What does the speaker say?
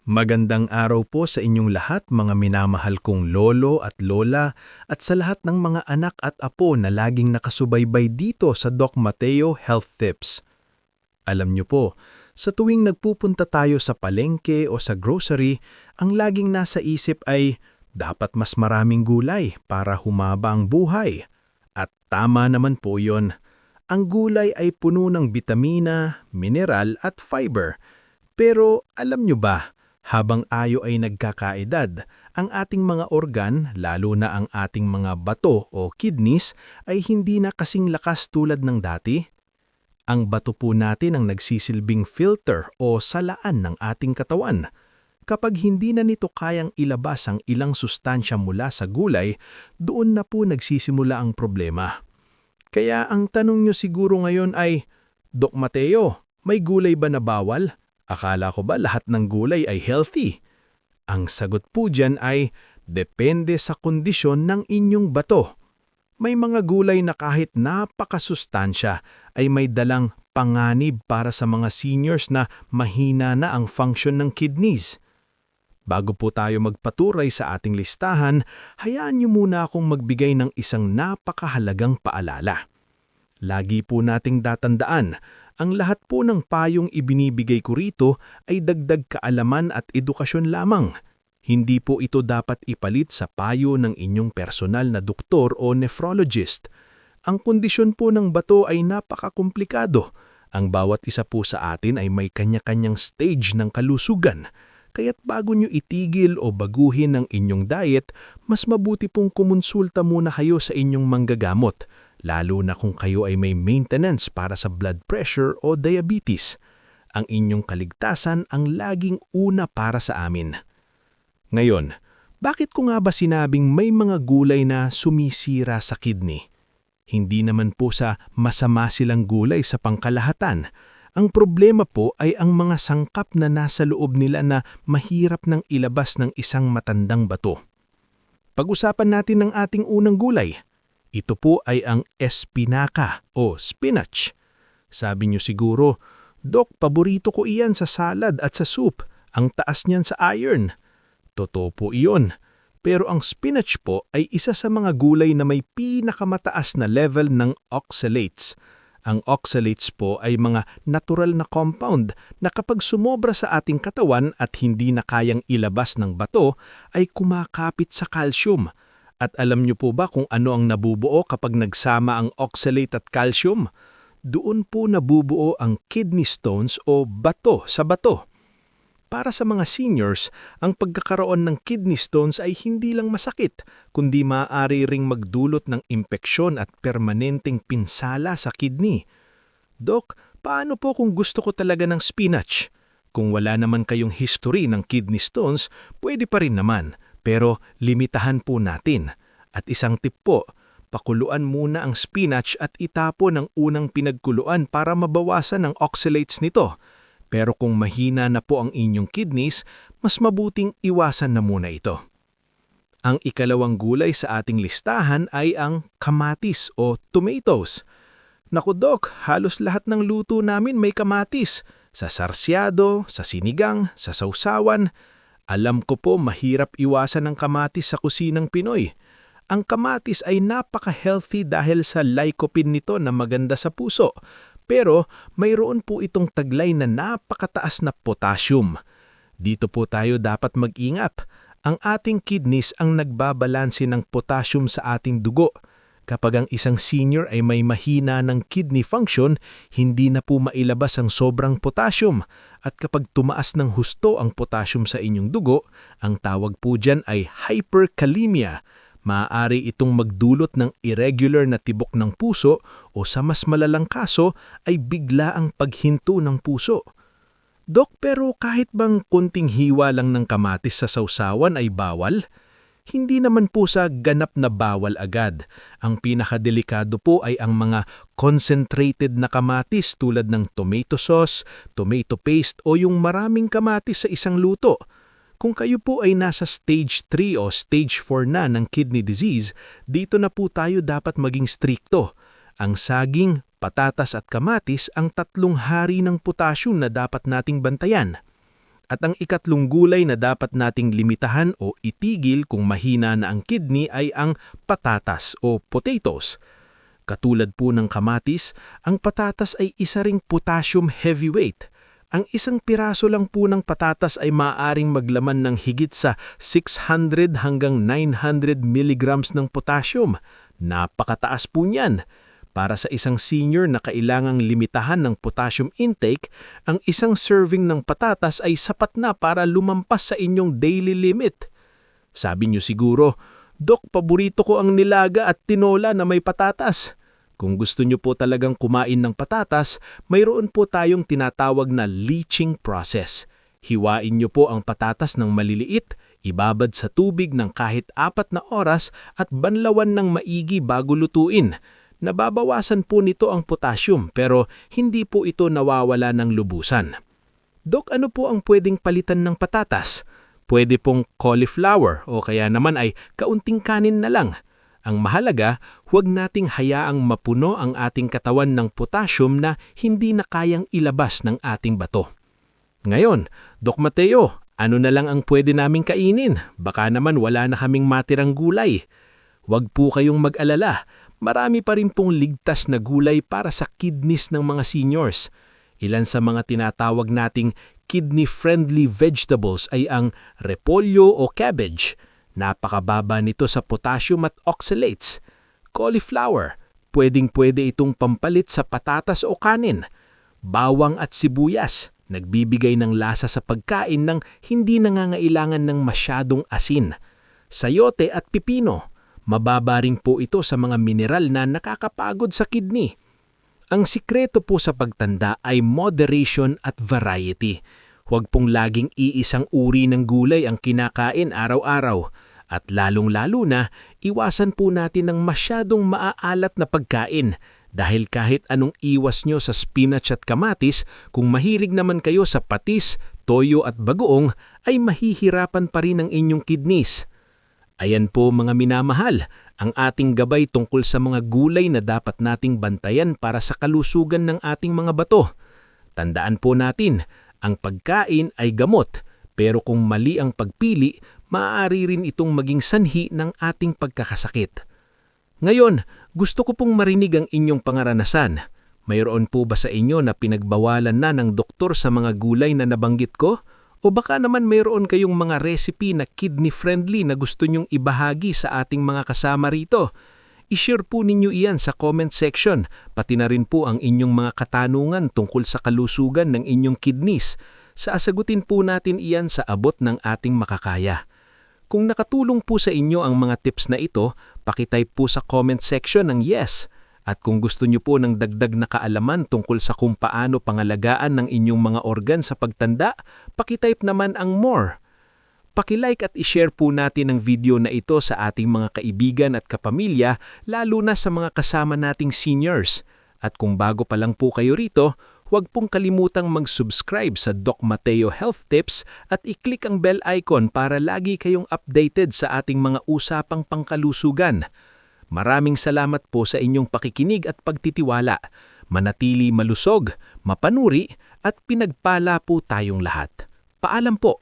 Magandang araw po sa inyong lahat mga minamahal kong lolo at lola at sa lahat ng mga anak at apo na laging nakasubaybay dito sa Doc Mateo Health Tips. Alam niyo po, sa tuwing nagpupunta tayo sa palengke o sa grocery, ang laging nasa isip ay dapat mas maraming gulay para humaba ang buhay. At tama naman po yon. Ang gulay ay puno ng bitamina, mineral at fiber. Pero alam niyo ba, habang tayo ay nagkakaedad, ang ating mga organ, lalo na ang ating mga bato o kidneys, ay hindi na kasing lakas tulad ng dati. Ang bato po natin ang nagsisilbing filter o salaan ng ating katawan. Kapag hindi na nito kayang ilabas ang ilang sustansya mula sa gulay, doon na po nagsisimula ang problema. Kaya ang tanong nyo siguro ngayon ay, Doc Mateo, may gulay ba na bawal? Akala ko ba lahat ng gulay ay healthy? Ang sagot po dyan ay depende sa kondisyon ng inyong bato. May mga gulay na kahit napakasustansya ay may dalang panganib para sa mga seniors na mahina na ang function ng kidneys. Bago po tayo magpatuloy sa ating listahan, hayaan niyo muna akong magbigay ng isang napakahalagang paalala. Lagi po nating tatandaan, ang lahat po ng payong ibinibigay ko rito ay dagdag kaalaman at edukasyon lamang. Hindi po ito dapat ipalit sa payo ng inyong personal na doktor o nephrologist. Ang kondisyon po ng bato ay napakakomplikado. Ang bawat isa po sa atin ay may kanya-kanyang stage ng kalusugan. Kaya't bago nyo itigil o baguhin ang inyong diet, mas mabuti pong kumonsulta muna kayo sa inyong manggagamot. Lalo na kung kayo ay may maintenance para sa blood pressure o diabetes. Ang inyong kaligtasan ang laging una para sa amin. Ngayon, bakit ko nga ba sinabing may mga gulay na sumisira sa kidney? Hindi naman po sa masama silang gulay sa pangkalahatan. Ang problema po ay ang mga sangkap na nasa loob nila na mahirap nang ilabas ng isang matandang bato. Pag-usapan natin ang ating unang gulay. Ito po ay ang espinaca o spinach. Sabi niyo siguro, Dok, paborito ko iyan sa salad at sa soup. Ang taas niyan sa iron. Totoo po iyon. Pero ang spinach po ay isa sa mga gulay na may pinakamataas na level ng oxalates. Ang oxalates po ay mga natural na compound na kapag sumobra sa ating katawan at hindi na kayang ilabas ng bato, ay kumakapit sa calcium. At alam niyo po ba kung ano ang nabubuo kapag nagsama ang oxalate at calcium? Doon po nabubuo ang kidney stones o bato sa bato. Para sa mga seniors, ang pagkakaroon ng kidney stones ay hindi lang masakit, kundi maaari ring magdulot ng impeksyon at permanenteng pinsala sa kidney. Dok, paano po kung gusto ko talaga ng spinach? Kung wala naman kayong history ng kidney stones, pwede pa rin naman. Pero limitahan po natin. At isang tip po, pakuluan muna ang spinach at itapon ang unang pinagkuluan para mabawasan ang oxalates nito. Pero kung mahina na po ang inyong kidneys, mas mabuting iwasan na muna ito. Ang ikalawang gulay sa ating listahan ay ang kamatis o tomatoes. Naku Dok, halos lahat ng luto namin may kamatis. Sa sarsyado, sa sinigang, sa sausawan. Alam ko po mahirap iwasan ang kamatis sa kusinang Pinoy. Ang kamatis ay napaka-healthy dahil sa lycopene nito na maganda sa puso. Pero mayroon po itong taglay na napakataas na potassium. Dito po tayo dapat mag-ingat. Ang ating kidneys ang nagbabalanse ng potassium sa ating dugo. Kapag ang isang senior ay may mahina ng kidney function, hindi na po mailabas ang sobrang potassium. At kapag tumaas ng husto ang potassium sa inyong dugo, ang tawag po dyan ay hyperkalemia. Maaari itong magdulot ng irregular na tibok ng puso o sa mas malalang kaso ay bigla ang paghinto ng puso. Dok, pero kahit bang konting hiwa lang ng kamatis sa sausawan ay bawal? Hindi naman po sa ganap na bawal agad. Ang pinakadelikado po ay ang mga concentrated na kamatis tulad ng tomato sauce, tomato paste o yung maraming kamatis sa isang luto. Kung kayo po ay nasa stage 3 o stage 4 na ng kidney disease, dito na po tayo dapat maging strikto. Ang saging, patatas at kamatis ang tatlong hari ng potassium na dapat nating bantayan. At ang ikatlong gulay na dapat nating limitahan o itigil kung mahina na ang kidney ay ang patatas o potatoes. Katulad po ng kamatis, ang patatas ay isa ring potassium heavyweight. Ang isang piraso lang po ng patatas ay maaaring maglaman ng higit sa 600 hanggang 900 milligrams ng potassium. Napakataas po niyan. Para sa isang senior na kailangang limitahan ng potassium intake, ang isang serving ng patatas ay sapat na para lumampas sa inyong daily limit. Sabi niyo siguro, "Dok, paborito ko ang nilaga at tinola na may patatas." Kung gusto niyo po talagang kumain ng patatas, mayroon po tayong tinatawag na leaching process. Hiwain niyo po ang patatas ng maliliit, ibabad sa tubig ng kahit 4 na oras at banlawan ng maigi bago lutuin. Nababawasan po nito ang potassium pero hindi po ito nawawala ng lubusan. Dok, ano po ang pwedeng palitan ng patatas? Pwede pong cauliflower o kaya naman ay kaunting kanin na lang. Ang mahalaga, huwag nating hayaang mapuno ang ating katawan ng potassium na hindi na kayang ilabas ng ating bato. Ngayon, Dok Mateo, ano na lang ang pwede naming kainin? Baka naman wala na kaming matirang gulay. Huwag po kayong mag-alala. Marami pa rin pong ligtas na gulay para sa kidneys ng mga seniors. Ilan sa mga tinatawag nating kidney-friendly vegetables ay ang repolyo o cabbage. Napakababa nito sa potassium at oxalates. Cauliflower, pwedeng-pwede itong pampalit sa patatas o kanin. Bawang at sibuyas, nagbibigay ng lasa sa pagkain ng hindi nangangailangan ng masyadong asin. Sayote at pipino, mababa rin po ito sa mga mineral na nakakapagod sa kidney. Ang sikreto po sa pagtanda ay moderation at variety. Huwag pong laging iisang uri ng gulay ang kinakain araw-araw. At lalong-lalo na, iwasan po natin ng masyadong maaalat na pagkain. Dahil kahit anong iwas nyo sa spinach at kamatis, kung mahilig naman kayo sa patis, toyo at bagoong, ay mahihirapan pa rin ang inyong kidneys. Ayan po mga minamahal, ang ating gabay tungkol sa mga gulay na dapat nating bantayan para sa kalusugan ng ating mga bato. Tandaan po natin, ang pagkain ay gamot, pero kung mali ang pagpili, maaari rin itong maging sanhi ng ating pagkakasakit. Ngayon, gusto ko pong marinig ang inyong pangaranasan. Mayroon po ba sa inyo na pinagbawalan na ng doktor sa mga gulay na nabanggit ko? O baka naman mayroon kayong mga recipe na kidney-friendly na gusto nyong ibahagi sa ating mga kasama rito? I-share po ninyo iyan sa comment section, pati na rin po ang inyong mga katanungan tungkol sa kalusugan ng inyong kidneys. Saasagutin po natin iyan sa abot ng ating makakaya. Kung nakatulong po sa inyo ang mga tips na ito, pakitype po sa comment section ng yes. At kung gusto nyo po ng dagdag na kaalaman tungkol sa kung paano pangalagaan ng inyong mga organ sa pagtanda, pakitype naman ang more. Pakilike at ishare po natin ang video na ito sa ating mga kaibigan at kapamilya, lalo na sa mga kasama nating seniors. At kung bago pa lang po kayo rito, huwag pong kalimutang mag-subscribe sa Doc Mateo Health Tips at i-click ang bell icon para lagi kayong updated sa ating mga usapang pangkalusugan. Maraming salamat po sa inyong pakikinig at pagtitiwala. Manatili malusog, mapanuri at pinagpala po tayong lahat. Paalam po!